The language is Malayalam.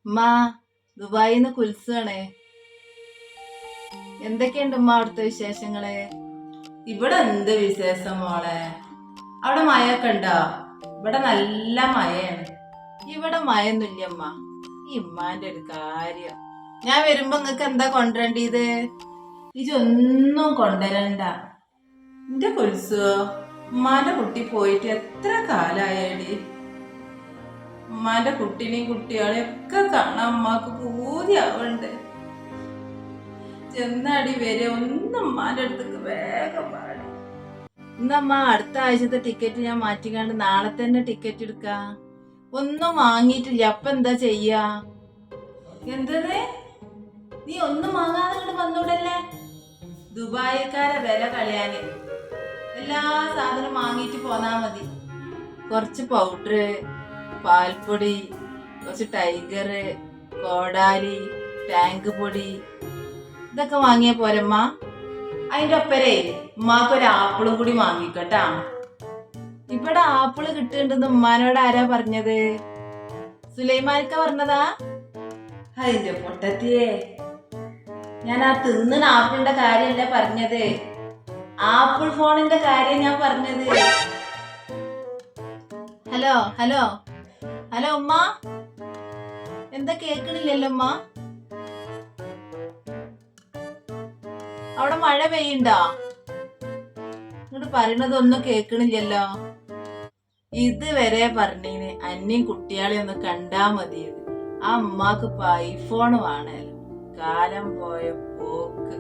ഉമ്മ ദുബായിന്ന് കുൽസാണേ. എന്തൊക്കെയുണ്ട് ഉമ്മ അവിടുത്തെ വിശേഷങ്ങള്? ഇവിടെ എന്ത് വിശേഷം മോളെ? അവിടെ മഴയൊക്കെ ഉണ്ടോ? ഇവിടെ നല്ല മഴയാണ്. ഇവിടെ മഴയൊന്നുമില്ലമ്മ. ഈ ഉമ്മാന്റെ ഒരു കാര്യം, ഞാൻ വരുമ്പോ നിങ്ങക്ക് എന്താ കൊണ്ടുവരേണ്ടത്? ഇതൊന്നും കൊണ്ടുവരണ്ട. എന്റെ കുൽസോ, ഉമ്മാന്റെ കുട്ടി പോയിട്ട് എത്ര കാലായടി. ഉമ്മാന്റെ കുട്ടീനെയും കുട്ടികളെയും ഒക്കെ കാണാൻ ഉമ്മാക്ക് പൂതിയാവുന്നുണ്ട്. ചെന്നാടി വരെ ഒന്നും ഉമ്മാന്റെ അടുത്തേക്ക് വേഗം പാടി. ഇന്നമ്മ അടുത്ത ആഴ്ചത്തെ ടിക്കറ്റ് ഞാൻ മാറ്റിക്കാണ്ട് നാളെ തന്നെ ടിക്കറ്റ് എടുക്കാം. ഒന്നും വാങ്ങിയിട്ടില്ല, അപ്പൊ എന്താ ചെയ്യാ? എന്തത്? നീ ഒന്നും വാങ്ങാതെ കൊണ്ട് വന്നൂടല്ലേ? ദുബായിക്കാരെ വില കളയാന് എല്ലാ സാധനവും വാങ്ങിയിട്ട് പോന്നാ മതി. കുറച്ച് പൗഡർ, പാൽപ്പൊടി, കുറച്ച് ടൈഗർ, കോടാലി, ടാങ്ക് പൊടി, ഇതൊക്കെ വാങ്ങിയ പോരമ്മ. അതിന്റെ ഒപ്പരേ ഉമ്മാക്കൊരു ആപ്പിളും കൂടി വാങ്ങിക്കട്ടാ. ഇവിടെ ആപ്പിള് കിട്ടുന്നുണ്ടെന്ന് ഉമ്മാനോട് ആരാ പറഞ്ഞത്? സുലൈമാനിക്ക പറഞ്ഞതാ? അതിന്റെ പൊട്ടത്തിയേ, ഞാൻ ആ തിന്നുന്ന ആപ്പിളിന്റെ കാര്യല്ലേ പറഞ്ഞത്, ആപ്പിൾ ഫോണിന്റെ കാര്യം ഞാൻ പറഞ്ഞത്. ഹലോ ഹലോ ഹലോ ഉമ്മ, എന്താ കേക്കണില്ലല്ലോ ഉമ്മ? അവിടെ മഴ പെയ്യണ്ടോ? ഇങ്ങോട്ട് പറയണതൊന്നും കേക്കണില്ലല്ലോ. ഇതുവരെ പറഞ്ഞീന് അന്യം കുട്ടികളെ ഒന്ന് കണ്ടാ മതിയത്. ആ ഉമ്മാക്ക് ഇപ്പൊ ഐഫോൺ വേണല്ലോ. കാലം പോയ പോക്ക്.